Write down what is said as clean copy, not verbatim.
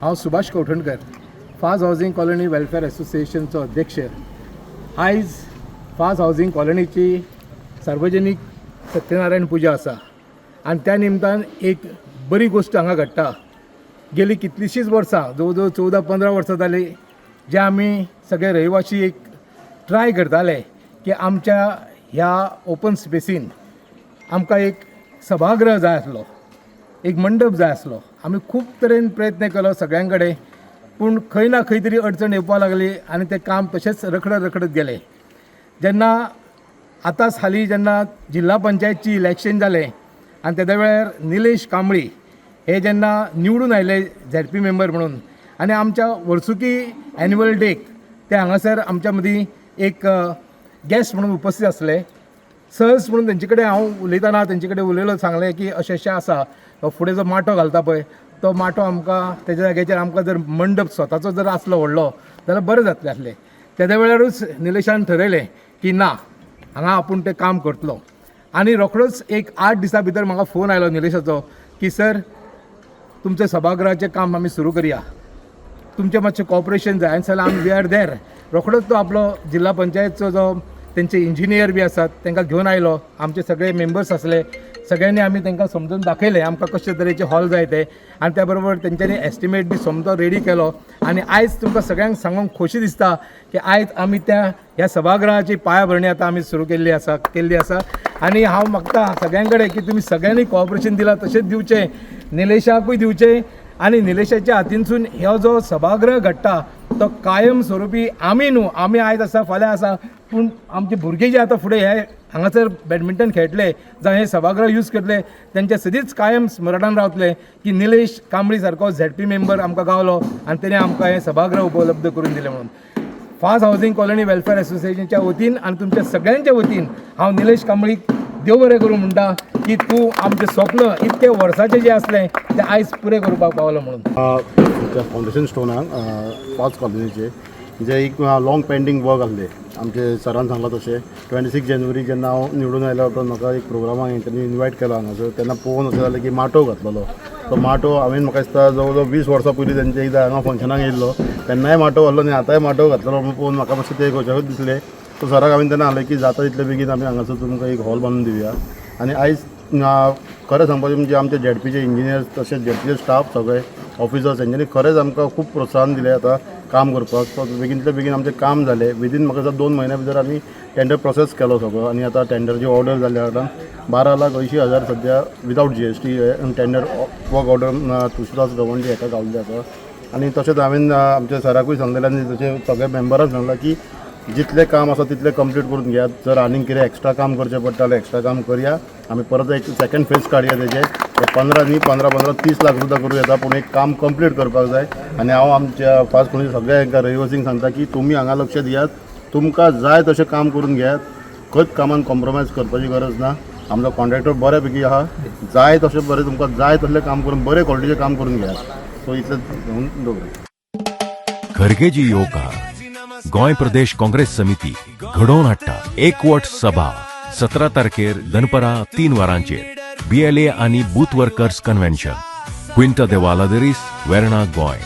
हांव Subhash Kavathankar, फाज housing colony welfare असोसिएशनचो अध्यक्ष. आयज फाज हावजिंग कॉलनीची सार्वजनीक सत्यनारायण पुजा आसा आनी त्या निमतान एक बरी गोष्ट हांगा घडटा. गेली कितलीशींच वर्सां, जवळ जवळ 14-15 वर्सां जाली, जे आमी सगळे रहिवासी एक ट्राय करताले की आमच्या ह्या ओपन स्पेसीन आमकां एक सभागृह जाय आसलो, एक मंडप जाय आसलो. आमी खूब तरेन प्रयत्न केलो सगळ्यां कडेन, पूण खंय ना खंय तरी अडचण येवपाक लागली आनी तें काम तशेंच रखडत गेलें. जेन्ना आतांच हालीं जेन्ना जिल्हा पंचायतची इलेक्शन जालें आनी तेद्या वेळार निलेश कांबळी हे जेन्ना निवडून आयले झेडपी मेंबर म्हणून, आनी आमच्या वर्सुकी एन्युअल डेक ते हांगासर आमच्या मदीं एक गेस्ट म्हणून उपस्थित आसले. सहज म्हणून तेंचे कडेन हांव उलयतना तेंचे कडेन उलयलो, सांगलें की अशें आसा, फुडें जो माटो घालता पळय तो माटो आमकां तेज्या जाग्याचेर आमकां जर मंडप स्वताचो जर आसलो व्हडलो जाल्यार बरें जातलें आसलें. तेद्या वेळारूच निलेशान ठरयलें की ना, हांगा आपूण तें काम करतलो. आनी रोखडोच एक 8 दिसां भितर म्हाका फोन आयलो निलेशाचो की सर, तुमच्या सभागृहाचें काम आमी सुरू करया, तुमचें मातशें कॉपरेशन जाय. जाल्यार आमी वी आर देर. रोखडोच तो आपलो जिल्हा पंचायतचो जो तेंचे इंजिनियर बी आसात तांकां घेवन आयलो. आमचे सगळे मेंबर्स आसले, सगळ्यांनी आमी तांकां समजून दाखयलें आमकां कशे तरेचे हॉल जाय ते, आनी त्या बरोबर तेंच्यांनी एस्टिमेट बी समजो रेडी केलो. आनी आयज तुमकां सगळ्यांक सांगूंक खोशी दिसता की आयज आमी ह्या सभागृहाची पायाभरणी आतां आमी सुरू केल्ली आसा. आनी हांव मागता सगळ्यां कडेन की तुमी सगळ्यांनी कॉपरेशन दिलां तशेंच दिवचें, निलेशाकूय दिवचें. आनी निलेशाच्या हातीनसून हो जो सभागृह घडटा तो कायम स्वरुपी आमी आयज आसा, फाल्यां आसा, पूण आमचे भुरगे जे आतां फुडें हे हांगासर बॅडमिंटन खेळटले जावं हे सभागृह यूज करतले, तेंचे सदींच कायम स्मरणान रावतले की निलेश कांबळी सारको झेडपी मेंबर आमकां गावलो आनी तेणें आमकां हे सभागृह उपलब्ध करून दिलें म्हणून. फाज हावजिंग कॉलनी वेलफेअर असोसिएशनच्या वतीन आनी तुमच्या सगळ्यांच्या वतीन हांव निलेश कांबळीक देव बरें करूं म्हणटा की तूं आमचें स्वप्न इतके वर्साचें जें आसलें तें आयज पुरें करपाक पावलो म्हणून. फावंडेशन स्टोनाक फाज कॉलनीचे जे एक लॉंग पेंडींग वर्क आसलें, आमचे सरान सांगलां तशें 26 जानेवारी जेन्ना हांव निवडून आयलो उपरांत म्हाका एक प्रोग्रामाक तेंच्यांनी इन्वायट केलो हांगासर. तेन्ना पळोवन अशें जालें की माटो घातलेलो. तो माटो हांवें म्हाका दिसता जवळ जवळ 20 वर्सां पयलीं तेंचे एकदां हांगा फंक्शनाक येयल्लो, तेन्नाय माटो घातलो आनी आतांय माटो घातलेलो म्हूण पळोवन म्हाका मातशें ते गोश्ट दिसलें. सो सराक हांवें तेन्ना सांगलें की जाता तितले बेगीन आमी हांगासर तुमकां एक हॉल बांदून दिवया. आनी आयज खरें सांगपाचें म्हणजे आमचे झेडपीचे इंजिनियर्स तशेंच झेडपीचे स्टाफ सगळे ऑफिसर्स हेंच्यांनी खरेंच आमकां खूब प्रोत्साहन दिलें आतां काम करपाक. सो बेगीनतले बेगीन आमचें काम जालें. विदीन म्हाका दिसता 2 म्हयन्या भितर आमी टेंडर प्रोसेस केलो सगळो. आनी आतां टेंडरची ऑर्डर जाल्या कारणान 12,80,000 सद्या without GST tender work order Tulshidas government हेका गावल्ली आसा. आनी तशेंच हांवें आमच्या सराकूय सांगलेलें आनी तशें सगळ्या मेंबरांक सांगलां की जितलें काम आसा तितलें कंप्लीट करून घेयात. जर आनीक कितें एक्स्ट्रा काम करचें पडटालें एक्स्ट्रा काम करया. आमी परत एक सेकंड फेज काडया तेजें. 15 न्ही 15 30 लाख सुद्दां करूं येता, पूण एक काम कंप्लीट करपाक जाय. आनी हांव आमच्या फाज कॉलनी सगळ्या रहिवासींक सांगता की तुमी हांगा लक्ष दियात, तुमकां जाय तशें काम करून घेयात. खंयच कामान कॉम्प्रोमायज करपाची गरज ना. आमचो कॉन्ट्रॅक्टर बऱ्या पैकी आहा, जाय तशें बरें तुमकां जाय तसलें काम करून बरे क्वॉलिटीचें काम करून घेयात. सो इतलें म्हणून दवरलें. खरगेजी येवकार गोंय प्रदेश काँग्रेस समिती घडोवन हाडटा एकवट सभा 17 तारखेर दनपरा 3 वरांचेर BLA आनी बूथ वर्कर्स कन्व्हेन्शन, क्विंटा दे वालादेरीस, वेर्णा, गोंय.